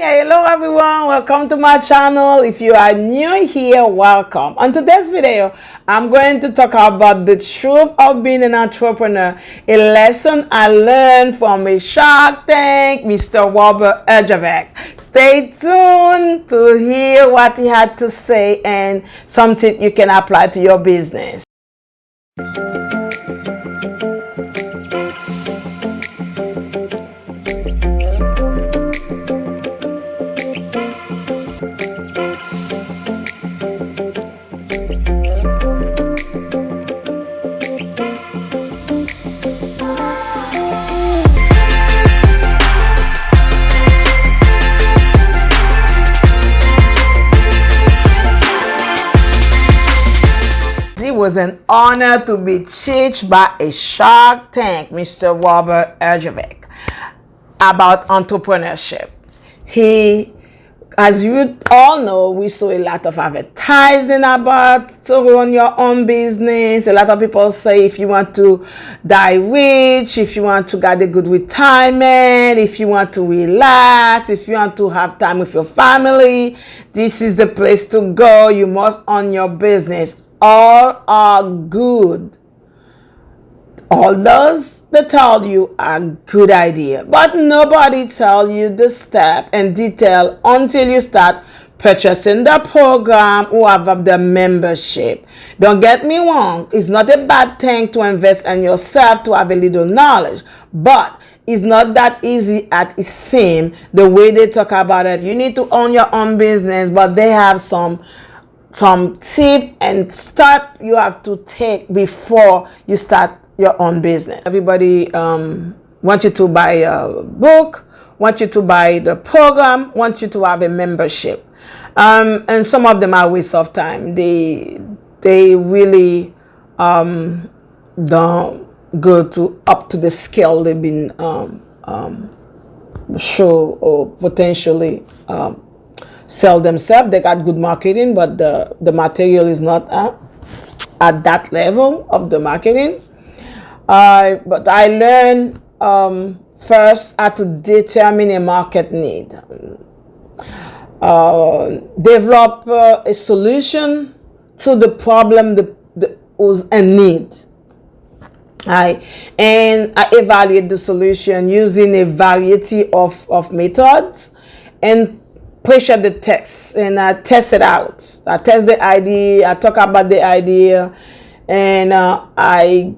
Hello everyone, welcome to my channel. If you are new here, welcome. On today's video, I'm going to talk about the truth of being an entrepreneur, a lesson I learned from a Shark Tank, Mr. Robert Herjavec. Stay tuned to hear what he had to say and something you can apply to your business. It was an honor to be teached by a Shark Tank, Mr. Robert Herjavec, about entrepreneurship. As you all know, we saw a lot of advertising about to run your own business. A lot of people say if you want to die rich, if you want to get a good retirement, if you want to relax, if you want to have time with your family, this is the place to go. You must own your business. All are good. All those that tell you are good idea, but nobody tell you the step and detail until you start purchasing the program or have the membership. Don't get me wrong, it's not a bad thing to invest in yourself to have a little knowledge, but it's not that easy as it seems the way they talk about it. You need to own your own business, but they have some tip and step you have to take before you start your own business. Everybody wants you to buy a book, wants you to buy the program, wants you to have a membership, and some of them are waste of time. They really don't go up to the scale they've been show or potentially sell themselves. They got good marketing, but the material is not at that level of the marketing. But I learned first how to determine a market need, develop a solution to the problem that was a need. And I evaluate the solution using a variety of methods and pressure the text, and I test it out. I test the idea, I talk about the idea, and I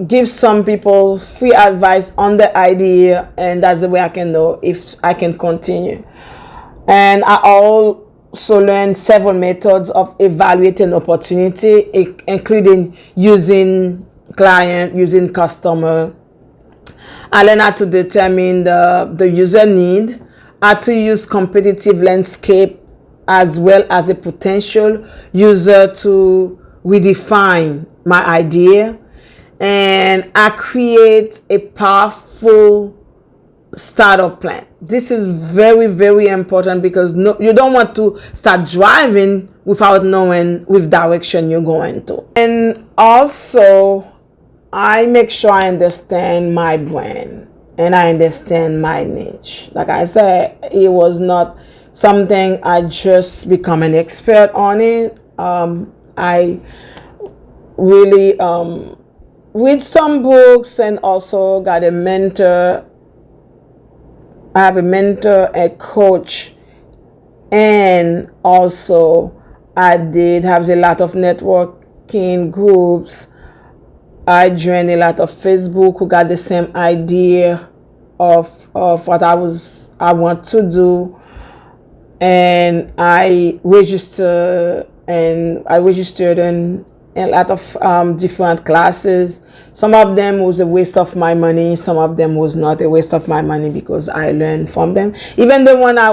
give some people free advice on the idea, and that's the way I can know if I can continue. And I also learned several methods of evaluating opportunity, including using client, using customer. I learned how to determine the user need, how to use competitive landscape as well as a potential user to redefine my idea, and I create a powerful startup plan. This is very, very important because you don't want to start driving without knowing which direction you're going to. And also, I make sure I understand my brand and I understand my niche. Like I said, it was not something I just become an expert on it. I really read some books and also got a mentor. I have a mentor, a coach, and also I did have a lot of networking groups. I joined a lot of Facebook who got the same idea of what I want to do, and I registered in a lot of different classes. Some of them was a waste of my money. Some of them was not a waste of my money because I learned from them. Even the one I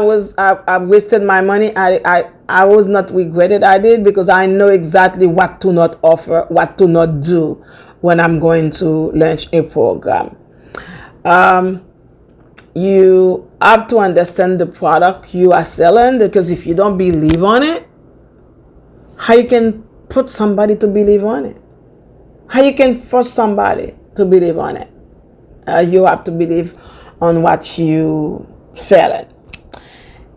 wasted my money, I was not regretted I did, because I know exactly what to not offer, what to not do when I'm going to launch a program. You have to understand the product you are selling, because if you don't believe on it, how you can put somebody to believe on it? How you can force somebody to believe on it? You have to believe on what you selling.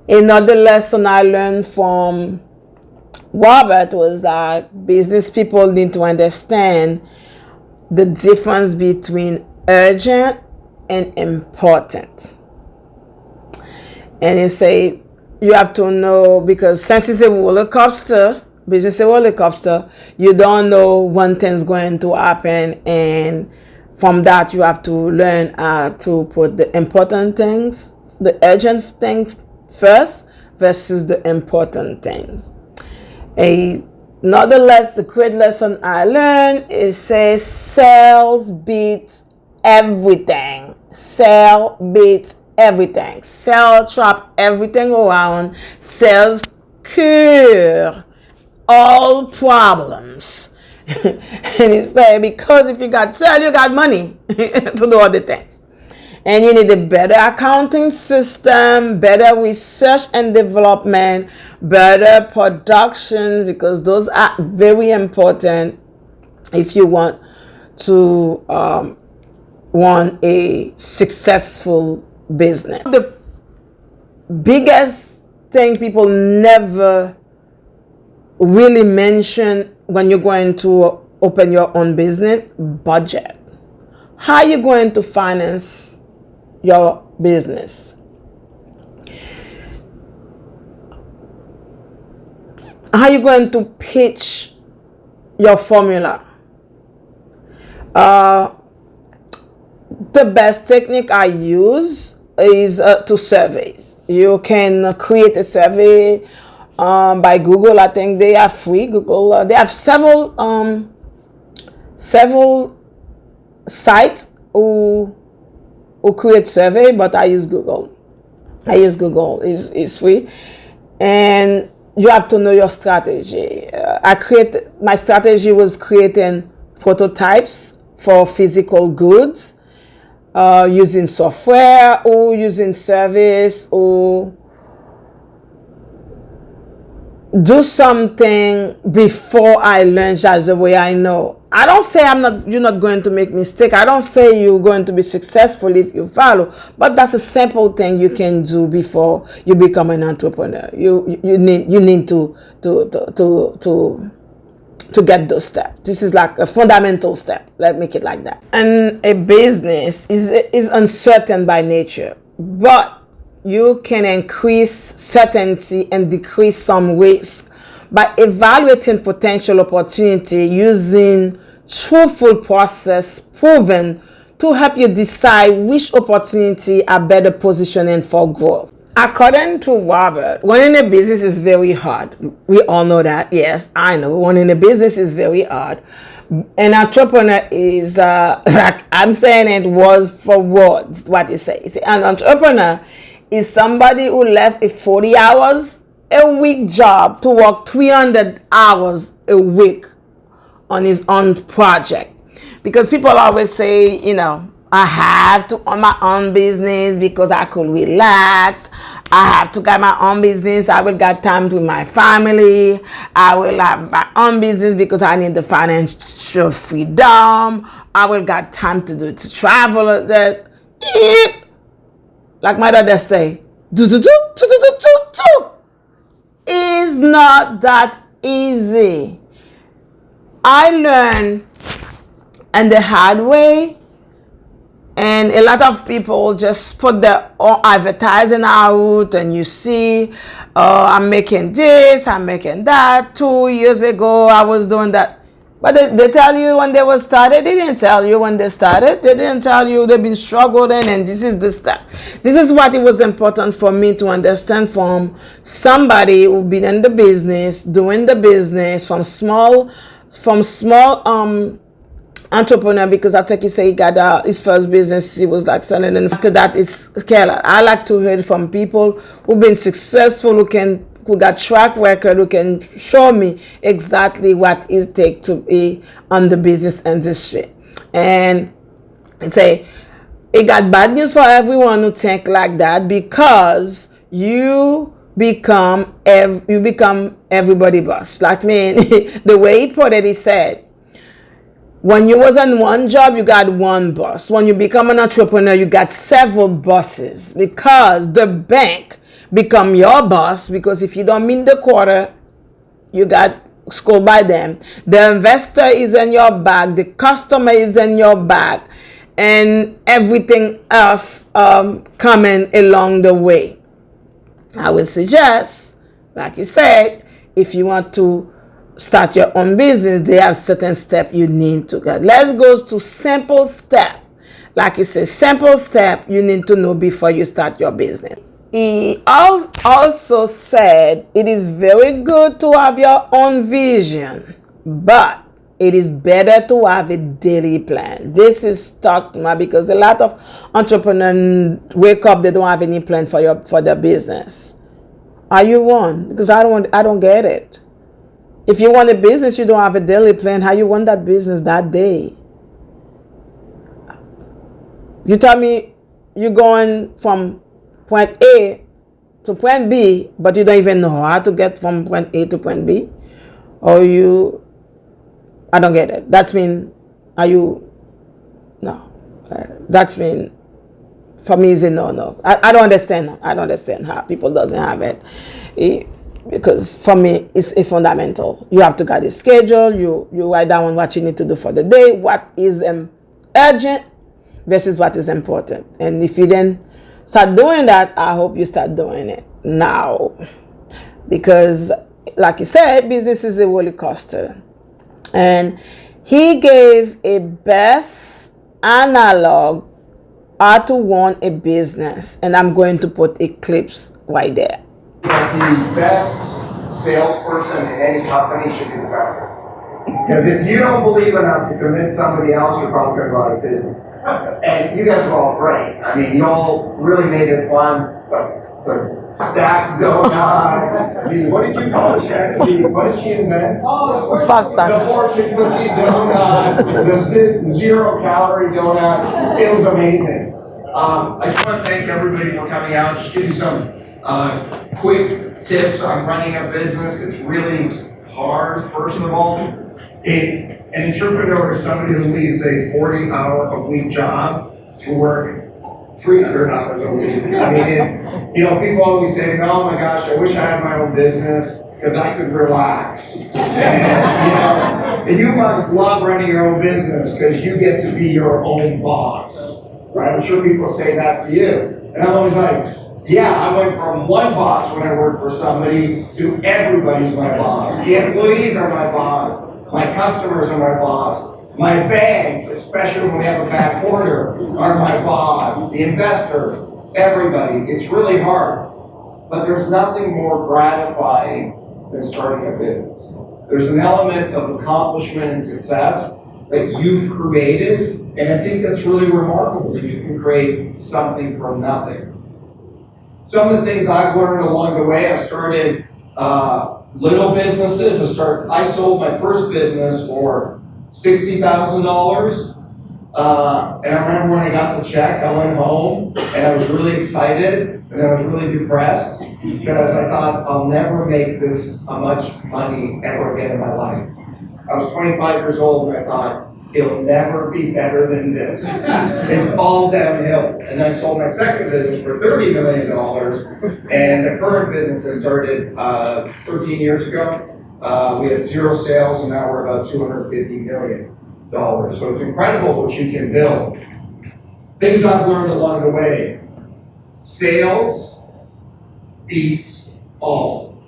Another lesson I learned from Robert was that business people need to understand the difference between urgent and important. And he said you have to know, because since it's a roller coaster, business is a roller coaster, you don't know when things going to happen, and from that you have to learn to put the important things, the urgent things first versus the important things. The great lesson I learned is say sales beats everything. Sell beats everything. Sell trap everything around. Sales cure all problems. And he said, because if you got sale, you got money to do other things. And you need a better accounting system, better research and development, better production, because those are very important if you want to run a successful business. The biggest thing people never really mention when you're going to open your own business: budget. How are you going to finance your business? How are you going to pitch your formula? The best technique I use is to surveys. You can create a survey by Google. I think they are free. Google. They have several sites who create survey, but I use Google. It's free, and you have to know your strategy. My strategy was creating prototypes for physical goods, using software or using service, or do something before I learn. That's the way I know. I don't say you're not going to make mistake. I don't say you're going to be successful if you follow, but that's a simple thing you can do before you become an entrepreneur. You need to get those steps. This is like a fundamental step. Let's make it like that. And a business is uncertain by nature, but you can increase certainty and decrease some risk by evaluating potential opportunity using truthful process proven to help you decide which opportunity are better positioning for growth. According to Robert, running a business is very hard. We all know that. Yes, I know running a business is very hard. An entrepreneur is, like I'm saying it was for words, what he says. An entrepreneur is somebody who left a 40 hours a week job to work 300 hours a week on his own project. Because people always say, I have to own my own business because I could relax. I have to get my own business. I will get time with my family. I will have my own business because I need the financial freedom. I will get time to travel. Like my dad say, is not that easy. I learned and the hard way, and a lot of people just put their own advertising out, and you see, I'm making this, I'm making that. 2 years ago I was doing that. But they tell you when they were started. They didn't tell you when they started. They didn't tell you they've been struggling, and this is the step. This is what it was important for me to understand from somebody who've been in the business, doing the business from small entrepreneur, because I think he said he got his first business, he was like selling, and after that it's scale. I like to hear from people who've been successful, who got track record, who can show me exactly what it takes to be on the business industry. And say it got bad news for everyone who think like that, because you become everybody boss. Like me, the way he put it, he said, when you was on one job, you got one boss. When you become an entrepreneur, you got several bosses, because the bank become your boss, because if you don't meet the quota, you got scolded by them. The investor is in your back, the customer is in your back, and everything else coming along the way. I would suggest, like you said, if you want to start your own business, there are certain steps you need to get. Let's go to simple step. Like you said, simple step you need to know before you start your business. He also said it is very good to have your own vision, but it is better to have a daily plan. This is stuck to me because a lot of entrepreneurs wake up, they don't have any plan for their business. Are you one? Because I don't get it. If you want a business, you don't have a daily plan. How you want that business that day? You tell me you're going from point A to point B, but you don't even know how to get from point A to point B, or I don't get it. That's mean, no. That's mean, for me, is a no. I don't understand. I don't understand how people doesn't have it. Because for me, it's a fundamental. You have to get a schedule. You write down what you need to do for the day, what is urgent versus what is important. And if you then start doing that, I hope you start doing it now. Because, like you said, business is a roller coaster. And he gave a best analog how to run a business. And I'm going to put a clips right there. The best salesperson in any company should be the founder. Because if you don't believe enough to convince somebody else, you're probably going to go out of business. And you guys were all great. I mean, you all really made it fun. The stacked donut. What did you call it? What did she invent? The fortune cookie donut. The 0-calorie donut. It was amazing. I just want to thank everybody for coming out. Just give you some quick tips on running a business. It's really hard. First of all, an entrepreneur is somebody who leaves a 40-hour-a-week job to work 300 hours a week. I mean, it's, people always say, oh my gosh, I wish I had my own business because I could relax. And you must love running your own business because you get to be your own boss. Right? I'm sure people say that to you. And I'm always like, yeah, I went from one boss when I worked for somebody to everybody's my boss. The employees are my boss. My customers are my boss. My bank, especially when we have a back order, are my boss. The investors, everybody. It's really hard. But there's nothing more gratifying than starting a business. There's an element of accomplishment and success that you've created, and I think that's really remarkable that you can create something from nothing. Some of the things I've learned along the way, I started little businesses. I sold my first business for $60,000. And I remember when I got the check, I went home and I was really excited and I was really depressed because I thought I'll never make this much money ever again in my life. I was 25 years old and I thought, it'll never be better than this. It's all downhill. And I sold my second business for $30 million. And the current business I started 13 years ago. We had 0 sales, and now we're about $250 million. So it's incredible what you can build. Things I've learned along the way. Sales beats all.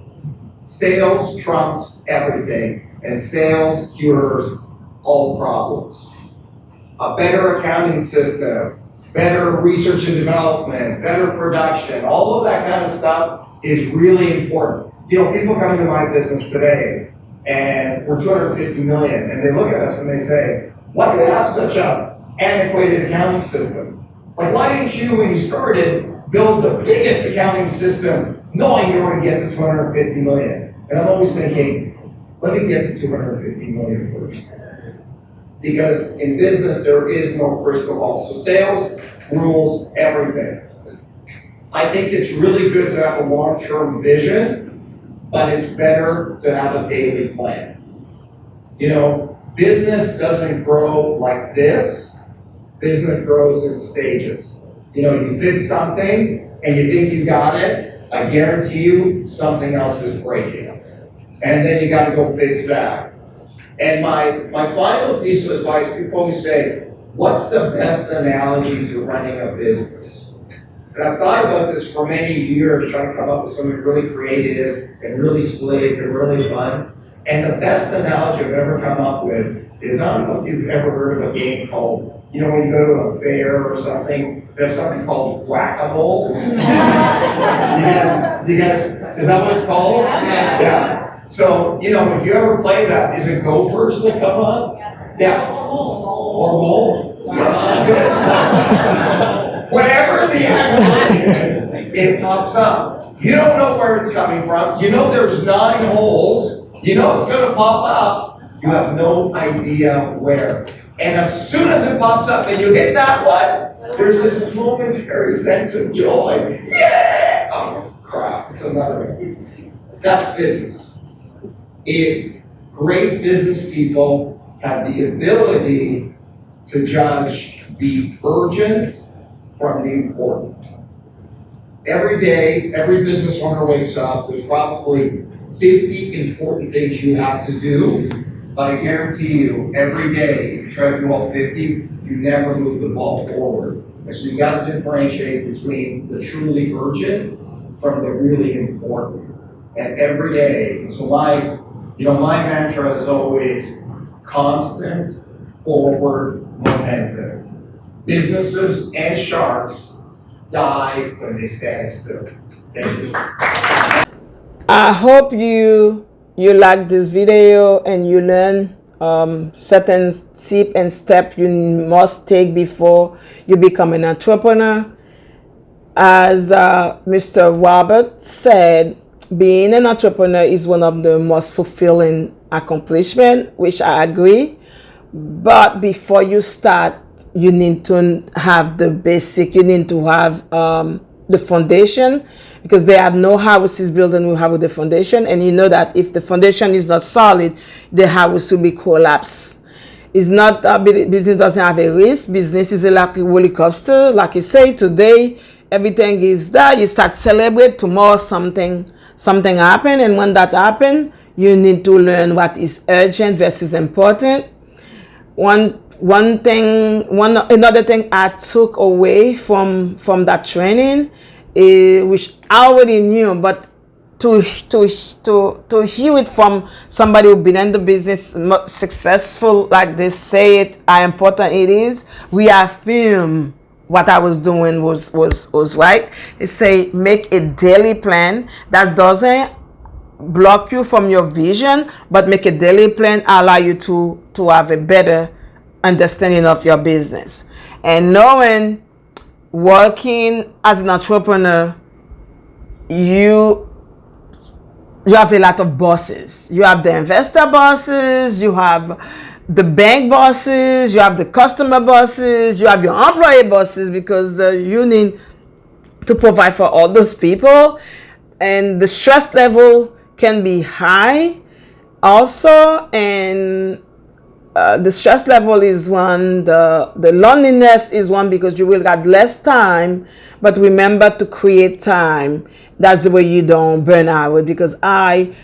Sales trumps everything, and sales cures all problems. A better accounting system, better research and development, better production, all of that kind of stuff is really important. People come into my business today and we're 250 million and they look at us and they say, why do you have such an antiquated accounting system? Like, why didn't you, when you started, build the biggest accounting system knowing you were going to get to 250 million? And I'm always thinking, let me get to 250 million first. Because in business, there is no crystal ball. So sales rules everything. I think it's really good to have a long-term vision, but it's better to have a daily plan. Business doesn't grow like this. Business grows in stages. You fix something and you think you got it, I guarantee you something else is breaking. And then you gotta go fix that. And my final piece of advice, people always say, what's the best analogy to running a business? And I've thought about this for many years, trying to come up with something really creative and really slick and really fun. And the best analogy I've ever come up with is, I don't know if you've ever heard of a game called, you know, when you go to a fair or something, there's something called whack-a-mole. Is that what it's called? Yes. Yeah. So, you know, if you ever play that, is it gophers that come up? Yeah. Or moles? Whatever the activity is, it pops up. You don't know where it's coming from. You know there's 9 holes. You know it's going to pop up. You have no idea where. And as soon as it pops up and you hit that one, there's this momentary sense of joy. Yeah! Oh, crap. It's another one. That's business. If great business people have the ability to judge the urgent from the important. Every day, every business owner wakes up, there's probably 50 important things you have to do, but I guarantee you, every day, if you try to do all 50, you never move the ball forward. And so you got to differentiate between the truly urgent from the really important. And every day, so my mantra is always constant forward momentum. Businesses and sharks die when they stand still. Thank you. I hope you like this video and you learn certain tip and step you must take before you become an entrepreneur. As Mr. Robert said, being an entrepreneur is one of the most fulfilling accomplishments, which I agree. But before you start, you need to have the basic, you need to have the foundation, because they have no houses built without the foundation. And you know that if the foundation is not solid, the house will be collapsed. It's not business doesn't have a risk. Business is like a roller coaster. Like you say, today everything is there. You start celebrate. Tomorrow something happen, and when that happen, you need to learn what is urgent versus important. Another thing I took away from that training, which I already knew, but to hear it from somebody who's been in the business, successful, like they say it, how important it is, reaffirm what I was doing was right. They say make a daily plan that doesn't block you from your vision, but make a daily plan allow you to have a better understanding of your business. And knowing working as an entrepreneur, you have a lot of bosses. You have the investor bosses, you have the bank bosses, you have the customer bosses, you have your employee bosses, because you need to provide for all those people. And the stress level can be high also, and the stress level is one, the loneliness is one, because you will have less time. But remember to create time. That's the way you don't burn out, because I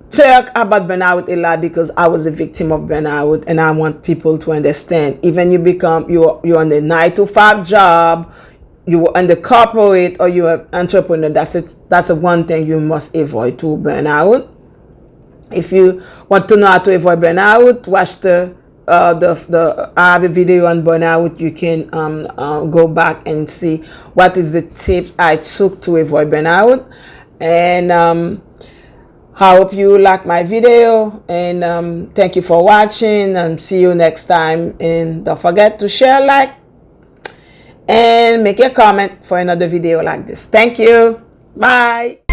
talk about burnout a lot because I was a victim of burnout, and I want people to understand. Even you're on a 9-to-5 job, you are in the corporate, or you're an entrepreneur, that's the one thing you must avoid, to burn out. If you want to know how to avoid burnout, watch I have a video on burnout. You can go back and see what is the tip I took to avoid burnout. And I hope you like my video, and thank you for watching, and see you next time. And don't forget to share, like, and make a comment for another video like this. Thank you. Bye.